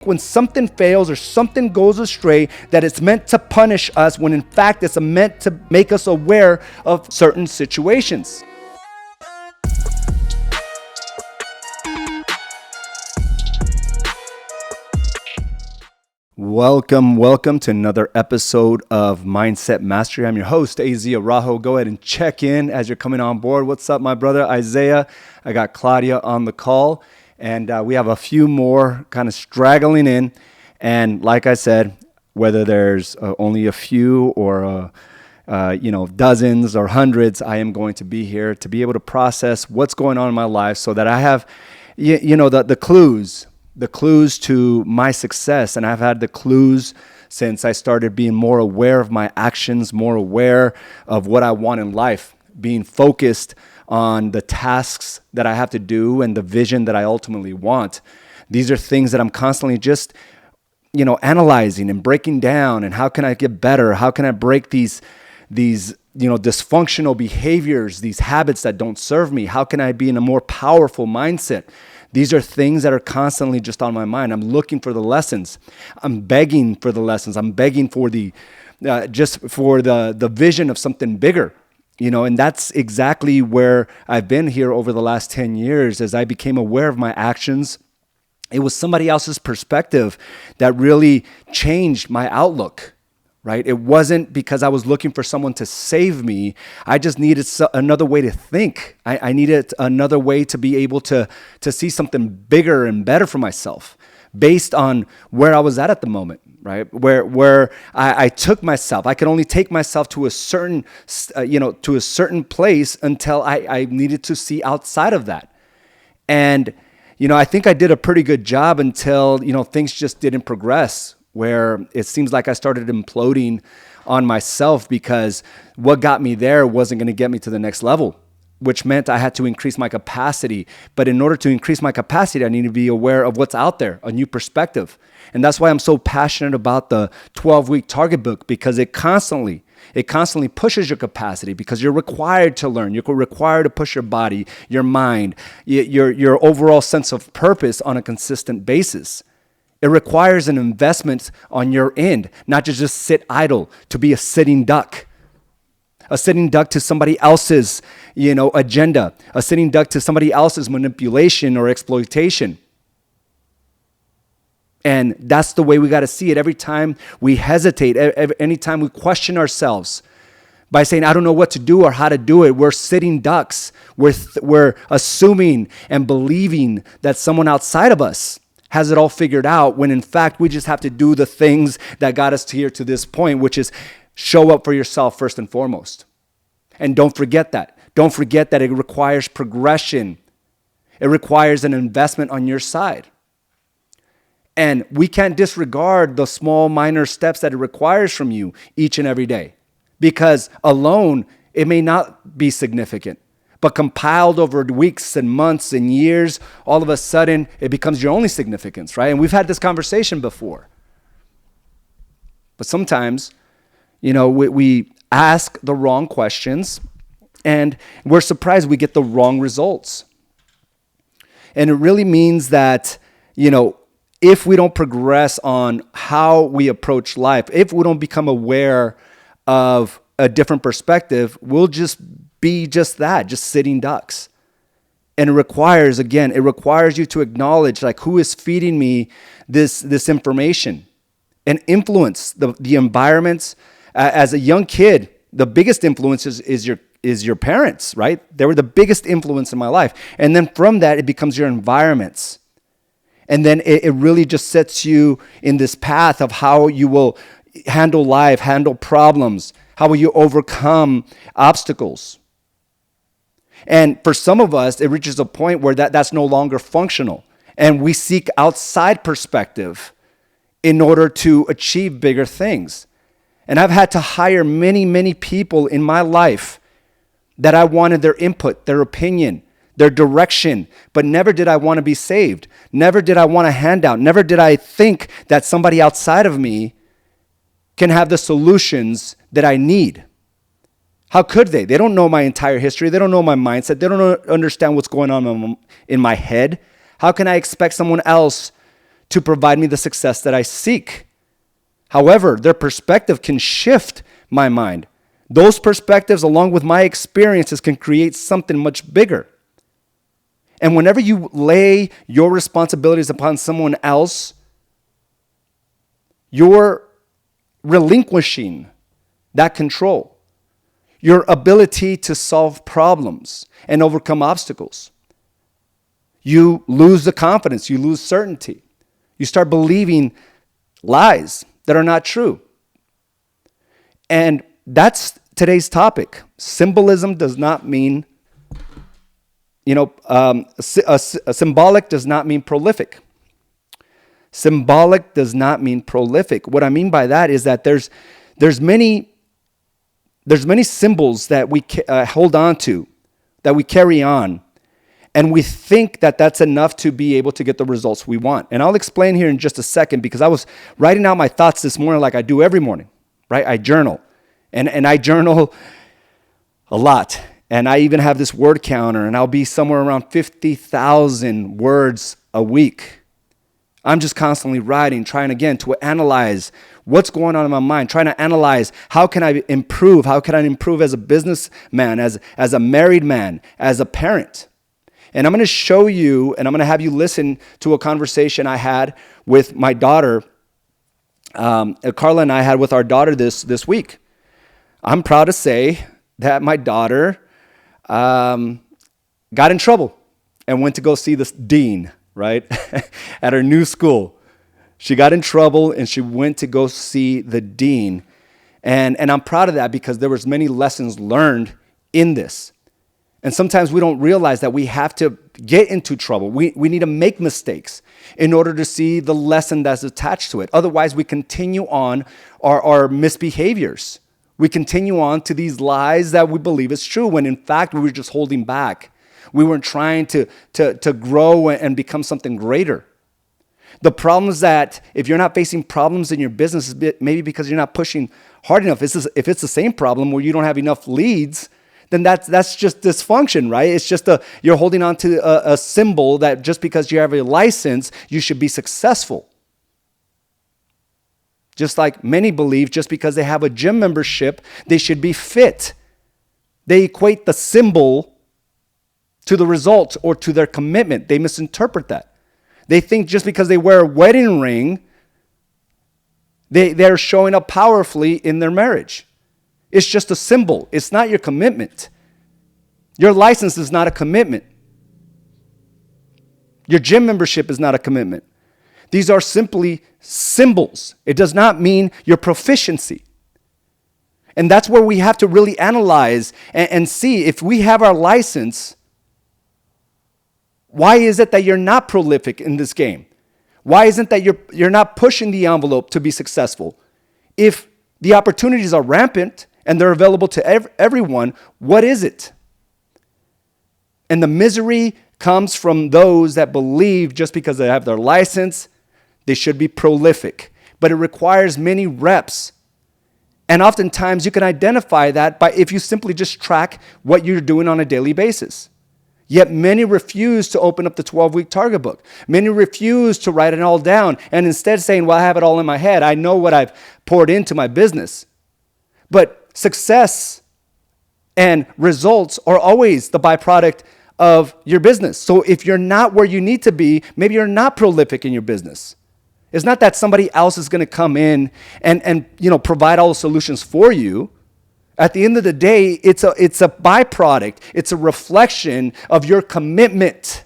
when something fails or something goes astray, that it's meant to punish us, when in fact it's meant to make us aware of certain situations. Welcome to another episode of Mindset Mastery. I'm your host, Araujo. Go ahead and check in as you're coming on board. What's up, my brother Isaiah? I got Claudia on the call. And we have a few more kind of straggling in. And like I said, whether there's only a few or, dozens or hundreds, I am going to be here to be able to process what's going on in my life so that I have, the clues to my success. And I've had the clues since I started being more aware of my actions, more aware of what I want in life, being focused on the tasks that I have to do and the vision that I ultimately want. These are things that I'm constantly just, analyzing and breaking down. And how can I get better? How can I break these dysfunctional behaviors, these habits that don't serve me? How can I be in a more powerful mindset? These are things that are constantly just on my mind. I'm looking for the lessons. I'm begging for the lessons. I'm begging for the vision of something bigger. And that's exactly where I've been here over the last 10 years as I became aware of my actions. It was somebody else's perspective that really changed my outlook, right? It wasn't because I was looking for someone to save me. I just needed another way to think. I needed another way to be able to see something bigger and better for myself based on where I was at the moment. Right, where I took myself, I could only take myself to a certain, place until I needed to see outside of that. And I think I did a pretty good job until things just didn't progress. Where it seems like I started imploding on myself because what got me there wasn't going to get me to the next level, which meant I had to increase my capacity. But in order to increase my capacity, I need to be aware of what's out there, a new perspective. And that's why I'm so passionate about the 12-week target book, because it constantly pushes your capacity, because you're required to learn. You're required to push your body, your mind, your overall sense of purpose on a consistent basis. It requires an investment on your end, not to just sit idle, to be a sitting duck. A sitting duck to somebody else's, agenda. A sitting duck to somebody else's manipulation or exploitation. And that's the way we got to see it. Every time we hesitate, anytime we question ourselves by saying, I don't know what to do or how to do it, we're sitting ducks. We're assuming and believing that someone outside of us has it all figured out, when in fact we just have to do the things that got us here to this point, which is show up for yourself first and foremost. And don't forget that. Don't forget that it requires progression. It requires an investment on your side. And we can't disregard the small, minor steps that it requires from you each and every day. Because alone, it may not be significant. But compiled over weeks and months and years, all of a sudden, it becomes your only significance, right? And we've had this conversation before. But sometimes, we ask the wrong questions and we're surprised we get the wrong results. And it really means that, if we don't progress on how we approach life, if we don't become aware of a different perspective, we'll just be just that, just sitting ducks. And it requires you to acknowledge, like, who is feeding me this information, and influence the environments. As a young kid, the biggest influence is your parents, right? They were the biggest influence in my life. And then from that, it becomes your environments. And then it really just sets you in this path of how you will handle life, handle problems. How will you overcome obstacles? And for some of us, it reaches a point where that's no longer functional. And we seek outside perspective in order to achieve bigger things. And I've had to hire many, many people in my life that I wanted their input, their opinion, their direction, but never did I want to be saved. Never did I want a handout. Never did I think that somebody outside of me can have the solutions that I need. How could they? They don't know my entire history. They don't know my mindset. They don't understand what's going on in my head. How can I expect someone else to provide me the success that I seek. However, their perspective can shift my mind. Those perspectives, along with my experiences, can create something much bigger. And whenever you lay your responsibilities upon someone else, you're relinquishing that control, your ability to solve problems and overcome obstacles. You lose the confidence, you lose certainty. You start believing lies that are not true. And that's today's topic. Symbolism does not mean, symbolic does not mean prolific. Symbolic does not mean prolific. What I mean by that is that there's many symbols that we hold on to, that we carry on, and we think that that's enough to be able to get the results we want. And I'll explain here in just a second, because I was writing out my thoughts this morning like I do every morning, right? I journal, and I journal a lot. And I even have this word counter, and I'll be somewhere around 50,000 words a week. I'm just constantly writing, trying again to analyze what's going on in my mind, trying to analyze how can I improve? How can I improve as a businessman, as a married man, as a parent? And I'm going to show you, and I'm going to have you listen to a conversation I had with my daughter. Carla and I had with our daughter this week. I'm proud to say that my daughter got in trouble and went to go see this dean, right, at her new school. She got in trouble and she went to go see the dean. And I'm proud of that because there was many lessons learned in this. And sometimes we don't realize that we have to get into trouble. We need to make mistakes in order to see the lesson that's attached to it. Otherwise, we continue on our misbehaviors. We continue on to these lies that we believe is true, when in fact we were just holding back. We weren't trying to grow and become something greater. The problem is that if you're not facing problems in your business, maybe because you're not pushing hard enough. If it's the same problem where you don't have enough leads, then that's just dysfunction, right? It's just you're holding on to a symbol that just because you have a license, you should be successful. Just like many believe, just because they have a gym membership, they should be fit. They equate the symbol to the results or to their commitment. They misinterpret that. They think just because they wear a wedding ring, they're showing up powerfully in their marriage. It's just a symbol. It's not your commitment. Your license is not a commitment. Your gym membership is not a commitment. These are simply symbols. It does not mean your proficiency. And that's where we have to really analyze and see if we have our license, why is it that you're not prolific in this game? Why isn't that you're not pushing the envelope to be successful? If the opportunities are rampant and they're available to everyone, what is it? And the misery comes from those that believe just because they have their license, they should be prolific. But it requires many reps. And oftentimes you can identify that by if you simply just track what you're doing on a daily basis. Yet many refuse to open up the 12-week target book. Many refuse to write it all down and instead saying, well, I have it all in my head. I know what I've poured into my business. But success and results are always the byproduct of your business. So if you're not where you need to be, maybe you're not prolific in your business. It's not that somebody else is going to come in and provide all the solutions for you. At the end of the day, it's a byproduct. It's a reflection of your commitment.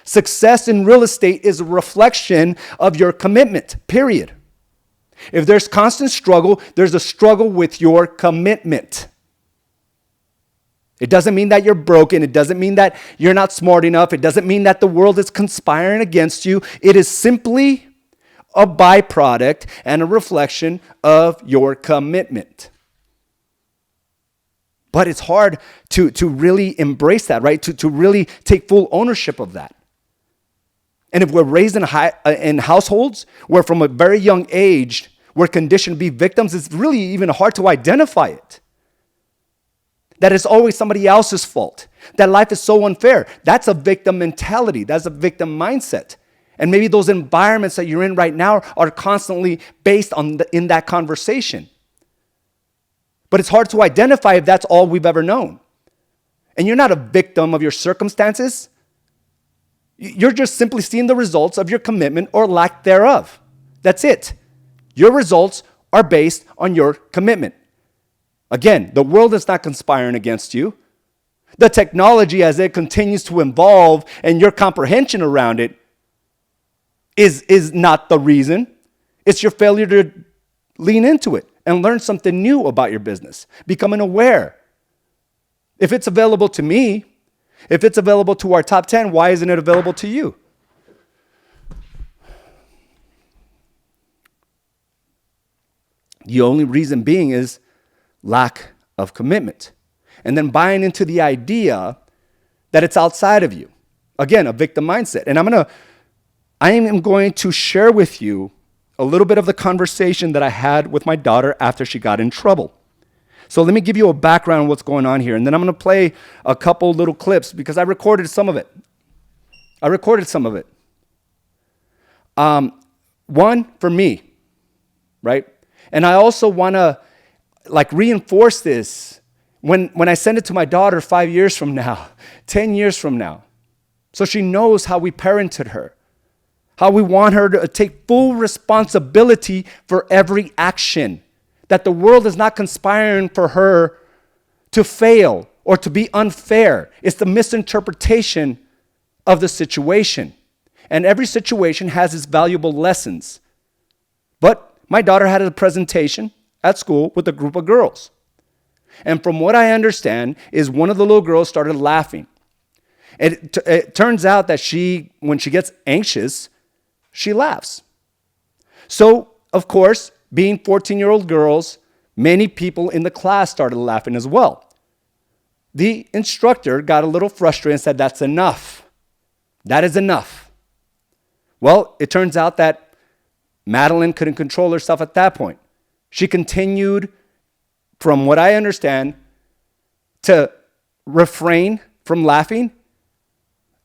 Success in real estate is a reflection of your commitment, period. If there's constant struggle, there's a struggle with your commitment. It doesn't mean that you're broken. It doesn't mean that you're not smart enough. It doesn't mean that the world is conspiring against you. It is simply a byproduct and a reflection of your commitment. But it's hard to really embrace that, right? To really take full ownership of that. And if we're raised in households where from a very young age we're conditioned to be victims, it's really even hard to identify it. That it's always somebody else's fault. That life is so unfair. That's a victim mentality. That's a victim mindset. And maybe those environments that you're in right now are constantly based in that conversation. But it's hard to identify if that's all we've ever known. And you're not a victim of your circumstances. You're just simply seeing the results of your commitment or lack thereof. That's it. Your results are based on your commitment. Again, the world is not conspiring against you. The technology, as it continues to evolve and your comprehension around it, is not the reason. It's your failure to lean into it and learn something new about your business, becoming aware. If it's available to me, if it's available to our top 10, why isn't it available to you? The only reason being is lack of commitment. And then buying into the idea that it's outside of you. Again, a victim mindset. And I am going to share with you a little bit of the conversation that I had with my daughter after she got in trouble. So let me give you a background on what's going on here. And then I'm going to play a couple little clips because I recorded some of it. One for me, right? And I also want to reinforce this when I send it to my daughter 5 years from now, 10 years from now. So she knows how we parented her, how we want her to take full responsibility for every action, that the world is not conspiring for her to fail or to be unfair. It's the misinterpretation of the situation. And every situation has its valuable lessons. But my daughter had a presentation at school with a group of girls. And from what I understand is one of the little girls started laughing. And it turns out that when she gets anxious, she laughs. So, of course, being 14-year-old girls, many people in the class started laughing as well. The instructor got a little frustrated and said, "That's enough. That is enough." Well, it turns out that Madeline couldn't control herself at that point. She continued, from what I understand, to refrain from laughing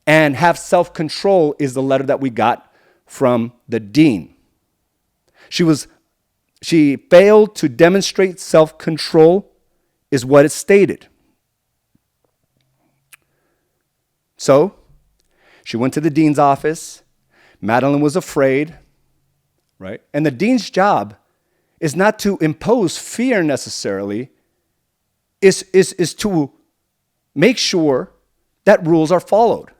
and have self-control is the letter that we got from the dean. She failed to demonstrate self-control is what it stated. So, she went to the dean's office. Madeline was afraid, right? And the dean's job is not to impose fear necessarily, is to make sure that rules are followed,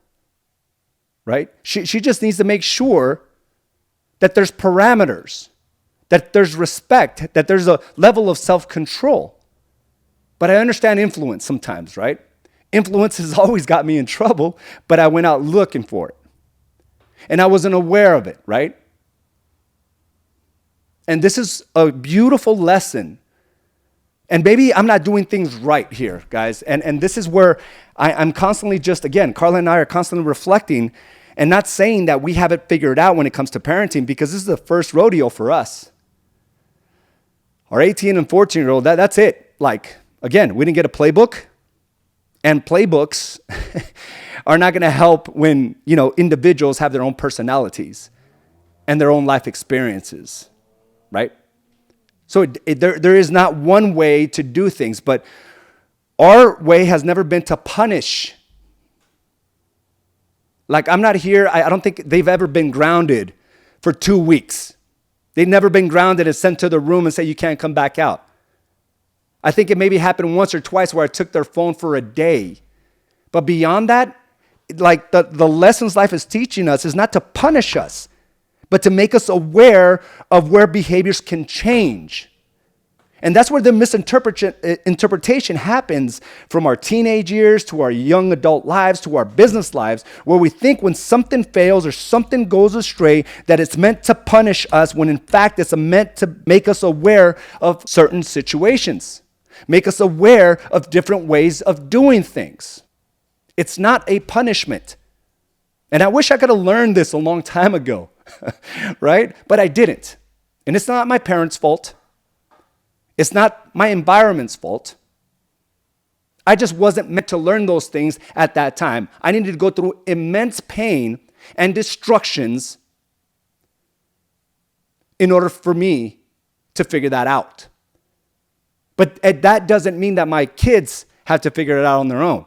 right? She just needs to make sure that there's parameters, that there's respect, that there's a level of self-control. But I understand influence sometimes, right? Influence has always got me in trouble, but I went out looking for it. And I wasn't aware of it, right? And this is a beautiful lesson. And maybe I'm not doing things right here, guys. And this is where I'm constantly Carla and I are constantly reflecting and not saying that we have it figured out when it comes to parenting, because this is the first rodeo for us. Our 18 and 14-year-old, that's it. Again, we didn't get a playbook. And playbooks are not going to help when, individuals have their own personalities and their own life experiences, right? So there is not one way to do things, but our way has never been to punish. I'm not here, I don't think they've ever been grounded for 2 weeks. They've never been grounded and sent to the room and say, "You can't come back out." I think it maybe happened once or twice where I took their phone for a day. But beyond that, the lessons life is teaching us is not to punish us, but to make us aware of where behaviors can change. And that's where the misinterpretation happens, from our teenage years to our young adult lives to our business lives, where we think when something fails or something goes astray that it's meant to punish us, when in fact it's meant to make us aware of certain situations, make us aware of different ways of doing things. It's not a punishment. And I wish I could have learned this a long time ago, right? But I didn't. And it's not my parents' fault. It's not my environment's fault. I just wasn't meant to learn those things at that time. I needed to go through immense pain and destructions in order for me to figure that out. But that doesn't mean that my kids have to figure it out on their own.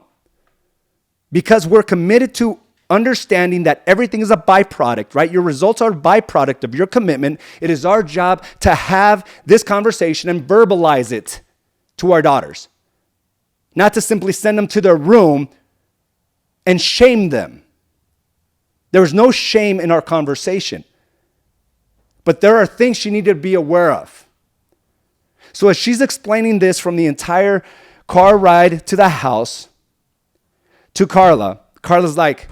Because we're committed to understanding that everything is a byproduct, right? Your results are a byproduct of your commitment. It is our job to have this conversation and verbalize it to our daughters. Not to simply send them to their room and shame them. There was no shame in our conversation. But there are things she needed to be aware of. So as she's explaining this from the entire car ride to the house to Carla, Carla's like,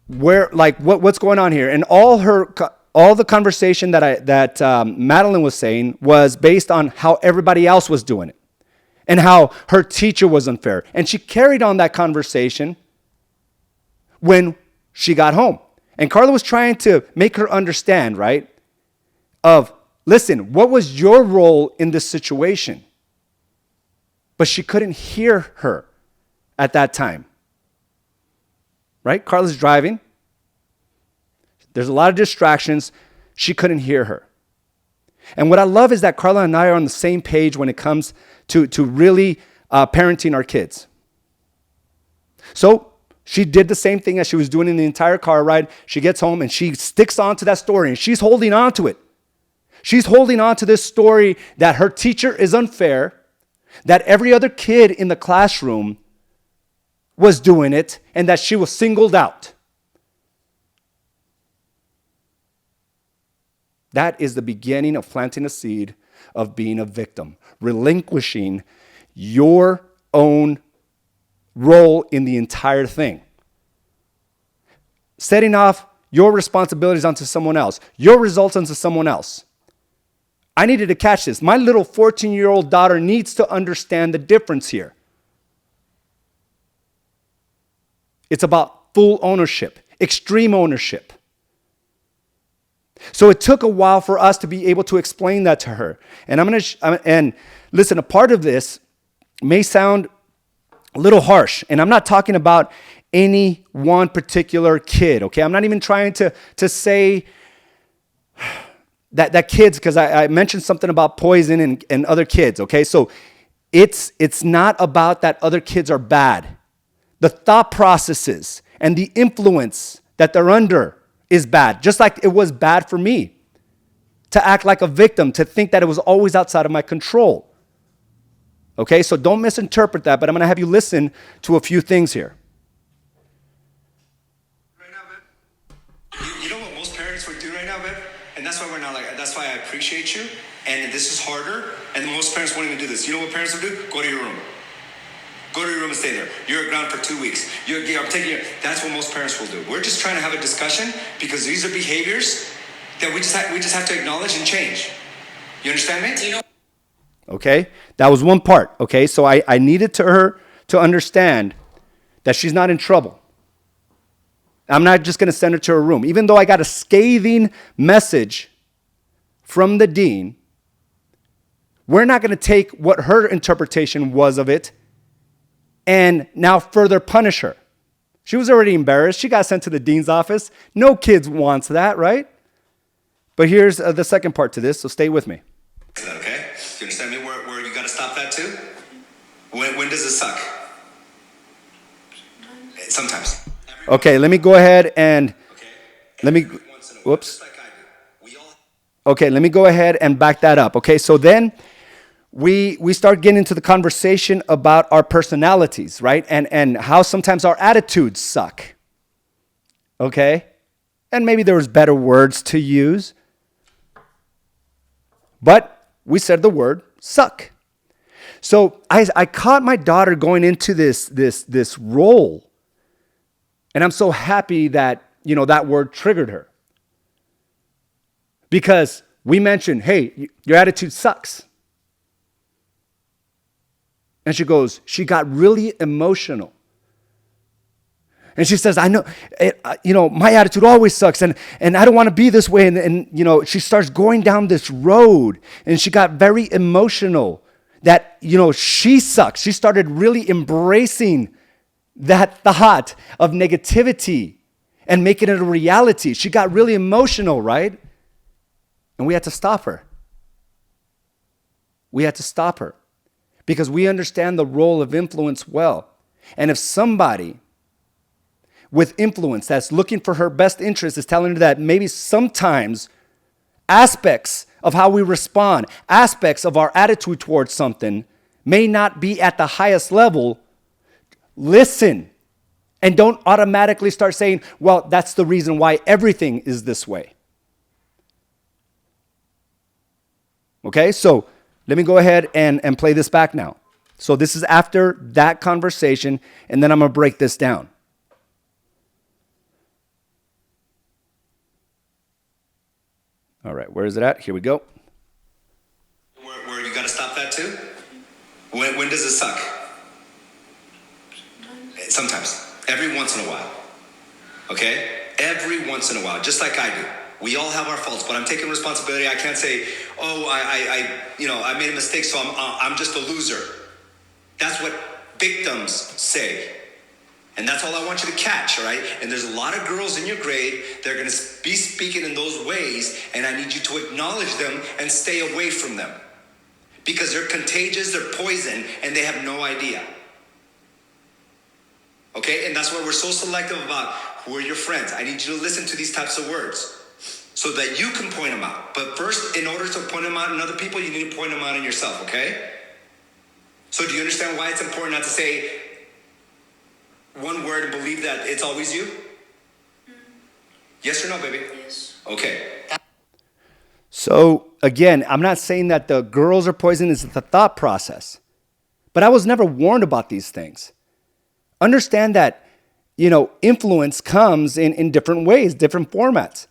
what's going on here? And all the conversation that Madeline was saying was based on how everybody else was doing it and how her teacher was unfair. And she carried on that conversation when she got home. And Carla was trying to make her understand, right? Listen, what was your role in this situation? But she couldn't hear her at that time. Right? Carla's driving. There's a lot of distractions. She couldn't hear her. And what I love is that Carla and I are on the same page when it comes to really parenting our kids. So she did the same thing as she was doing in the entire car ride. She gets home and she sticks on to that story and she's holding on to it. She's holding on to this story that her teacher is unfair, that every other kid in the classroom was doing it, and that she was singled out. That is the beginning of planting a seed of being a victim, relinquishing your own role in the entire thing. Setting off your responsibilities onto someone else, your results onto someone else. I needed to catch this. My little 14-year-old daughter needs to understand the difference here. It's about full ownership, extreme ownership. So it took a while for us to be able to explain that to her. And and listen, a part of this may sound a little harsh, and I'm not talking about any one particular kid, okay? I'm not even trying to say that kids, because I mentioned something about poison and other kids, okay? So it's not about that other kids are bad. The thought processes and the influence that they're under is bad. Just like it was bad for me to act like a victim, to think that it was always outside of my control. Okay, so don't misinterpret that, but I'm going to have you listen to a few things here. Right now, babe, you know what most parents would do right now, babe? And that's why we're not like, that's why I appreciate you. And this is harder. And most parents won't even do this. You know what parents would do? Go to your room. Go to your room and stay there. You're ground for 2 weeks. I'm taking you. That's what most parents will do. We're just trying to have a discussion because these are behaviors that we just have to acknowledge and change. You understand me? Okay, that was one part. Okay, so I needed her to understand that she's not in trouble. I'm not just going to send her to her room. Even though I got a scathing message from the dean, we're not going to take what her interpretation was of it and now further punish her. She was already embarrassed. She got sent to the dean's office. No kid wants that, right? But here's the second part to this, so stay with me. Is that okay? Do you understand me where you got to stop that too? When does it suck? Sometimes. Okay, let me go ahead and whoops. Okay, let me go ahead and back that up. Okay, so then we start getting into the conversation about our personalities, right? And how sometimes our attitudes suck. Okay? And maybe there was better words to use. But we said the word suck. So I caught my daughter going into this role. And I'm so happy that, that word triggered her. Because we mentioned, hey, your attitude sucks. And she got really emotional. And she says, I know, my attitude always sucks, and I don't want to be this way. And she starts going down this road, and she got very emotional that, she sucks. She started really embracing that thought of negativity and make it a reality. She got really emotional, right? And we had to stop her. We had to stop her because we understand the role of influence well. And if somebody with influence that's looking for her best interest is telling her that maybe sometimes aspects of how we respond, aspects of our attitude towards something may not be at the highest level, listen and don't automatically start saying, well, that's the reason why everything is this way. Okay, so let me go ahead and play this back now. So this is after that conversation, and then I'm going to break this down. All right, where is it at? Here we go. Where you got to stop that too? When does it suck? Sometimes. Every once in a while. Okay? Every once in a while, just like I do. We all have our faults, but I'm taking responsibility. I can't say, oh, I made a mistake, so I'm just a loser. That's what victims say. And that's all I want you to catch, all right? And there's a lot of girls in your grade that are going to be speaking in those ways, and I need you to acknowledge them and stay away from them. Because they're contagious, they're poison, and they have no idea. Okay? And that's why we're so selective about who are your friends. I need you to listen to these types of words so that you can point them out. But first, in order to point them out in other people, you need to point them out in yourself, okay? So do you understand why it's important not to say one word and believe that it's always you? Yes or no, baby? Yes. Okay. So again, I'm not saying that the girls are poison, it's the thought process. But I was never warned about these things. Understand that, influence comes in different ways, different formats.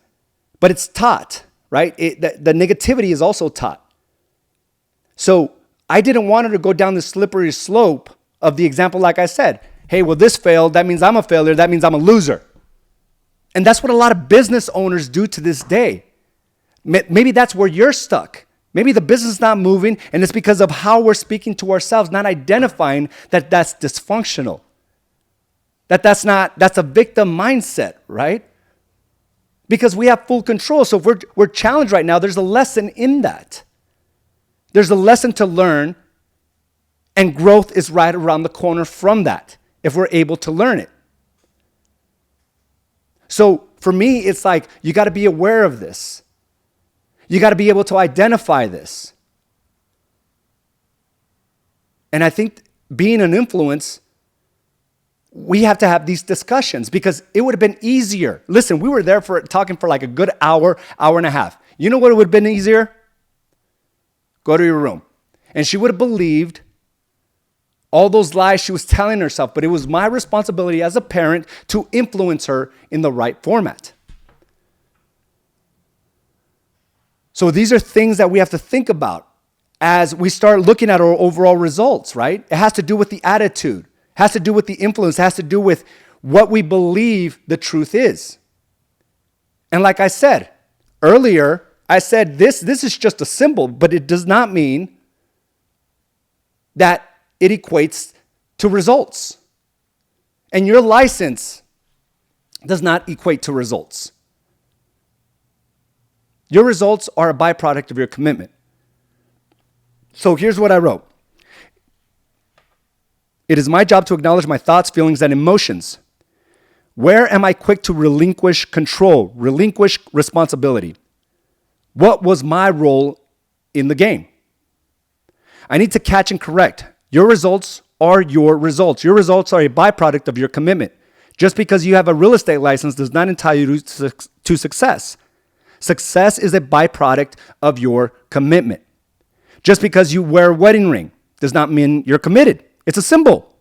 But it's taught, right? The negativity is also taught. So I didn't want her to go down the slippery slope of the example like I said. Hey, well, this failed. That means I'm a failure. That means I'm a loser. And that's what a lot of business owners do to this day. Maybe that's where you're stuck. Maybe the business is not moving, and it's because of how we're speaking to ourselves, not identifying that that's dysfunctional. That's a victim mindset, right? Because we have full control. So if we're challenged right now, there's a lesson in that. There's a lesson to learn, and growth is right around the corner from that, if we're able to learn it. So for me, it's like you got to be aware of this. You got to be able to identify this. And I think being an influence, we have to have these discussions because it would have been easier. Listen, we were there talking for like a good hour and a half. You know what would have been easier? Go to your room. And she would have believed all those lies she was telling herself, but it was my responsibility as a parent to influence her in the right format. So these are things that we have to think about as we start looking at our overall results, right? It has to do with the attitude, has to do with the influence, has to do with what we believe the truth is. And like I said earlier, I said this is just a symbol, but it does not mean that it equates to results. And your license does not equate to results. Your results are a byproduct of your commitment. So here's what I wrote. It is my job to acknowledge my thoughts, feelings, and emotions. Where am I quick to relinquish control, relinquish responsibility? What was my role in the game? I need to catch and correct. Your results are your results. Your results are a byproduct of your commitment. Just because you have a real estate license does not entitle you to success. Success is a byproduct of your commitment. Just because you wear a wedding ring does not mean you're committed. It's a symbol.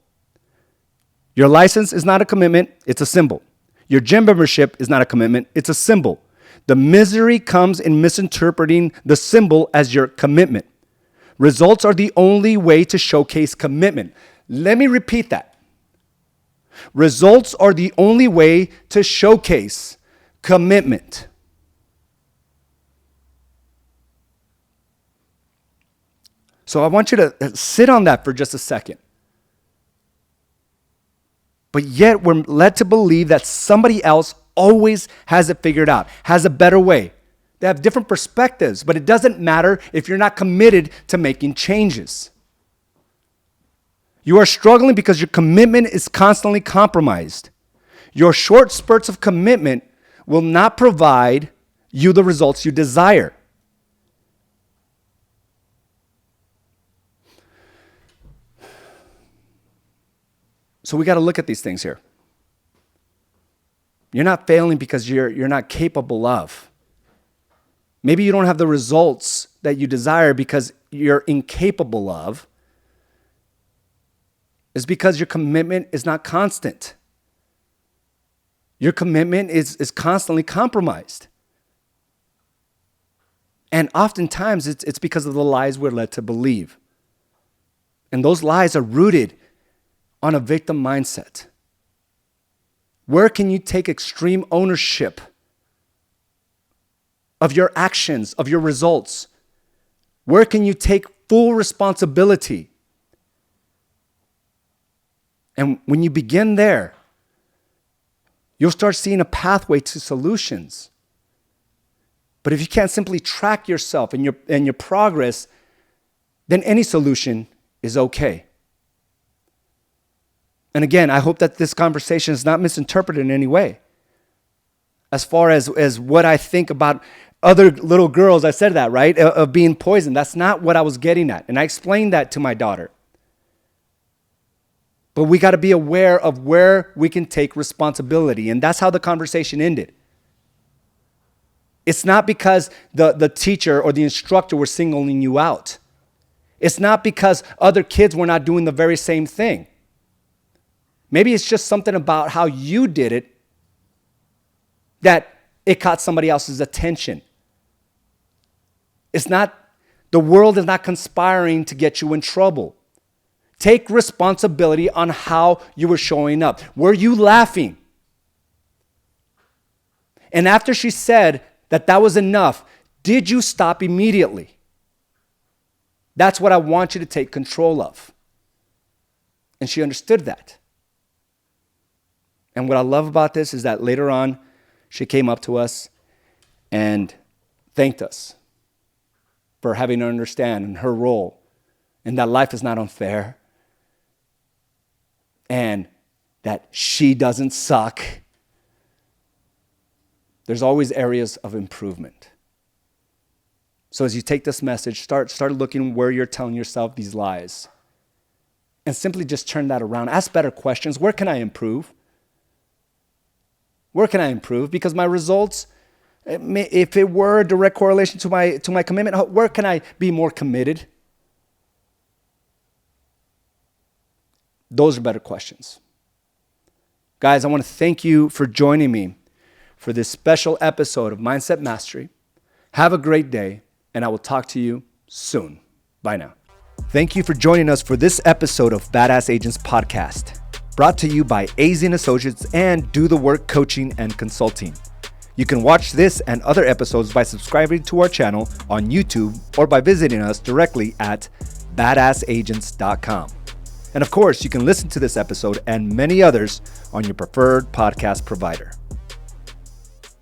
Your license is not a commitment, it's a symbol. Your gym membership is not a commitment, it's a symbol. The misery comes in misinterpreting the symbol as your commitment. Results are the only way to showcase commitment. Let me repeat that. Results are the only way to showcase commitment. So I want you to sit on that for just a second. But yet we're led to believe that somebody else always has it figured out, has a better way. They have different perspectives, but it doesn't matter if you're not committed to making changes. You are struggling because your commitment is constantly compromised. Your short spurts of commitment will not provide you the results you desire. So we got to look at these things here. You're not failing because you're not capable of. Maybe you don't have the results that you desire because you're incapable of. It's because your commitment is not constant. Your commitment is constantly compromised. And oftentimes it's because of the lies we're led to believe. And those lies are rooted on a victim mindset. Where can you take extreme ownership of your actions, of your results? Where can you take full responsibility? And when you begin there, you'll start seeing a pathway to solutions. But if you can't simply track yourself and your progress, then any solution is okay. And again, I hope that this conversation is not misinterpreted in any way. As far as what I think about other little girls, I said that, right? Of being poisoned. That's not what I was getting at. And I explained that to my daughter. But we got to be aware of where we can take responsibility. And that's how the conversation ended. It's not because the teacher or the instructor were singling you out. It's not because other kids were not doing the very same thing. Maybe it's just something about how you did it that it caught somebody else's attention. It's not, the world is not conspiring to get you in trouble. Take responsibility on how you were showing up. Were you laughing? And after she said that was enough, did you stop immediately? That's what I want you to take control of. And she understood that. And what I love about this is that later on, she came up to us and thanked us for having to understand her role and that life is not unfair and that she doesn't suck. There's always areas of improvement. So as you take this message, start looking where you're telling yourself these lies and simply just turn that around. Ask better questions. Where can I improve? Where can I improve? Because my results, if it were a direct correlation to my commitment, where can I be more committed? Those are better questions. Guys, I want to thank you for joining me for this special episode of Mindset Mastery. Have a great day, and I will talk to you soon. Bye now. Thank you for joining us for this episode of Badass Agents Podcast, brought to you by AZ & Associates and Do the Work Coaching and Consulting. You can watch this and other episodes by subscribing to our channel on YouTube or by visiting us directly at badassagents.com. And of course, you can listen to this episode and many others on your preferred podcast provider.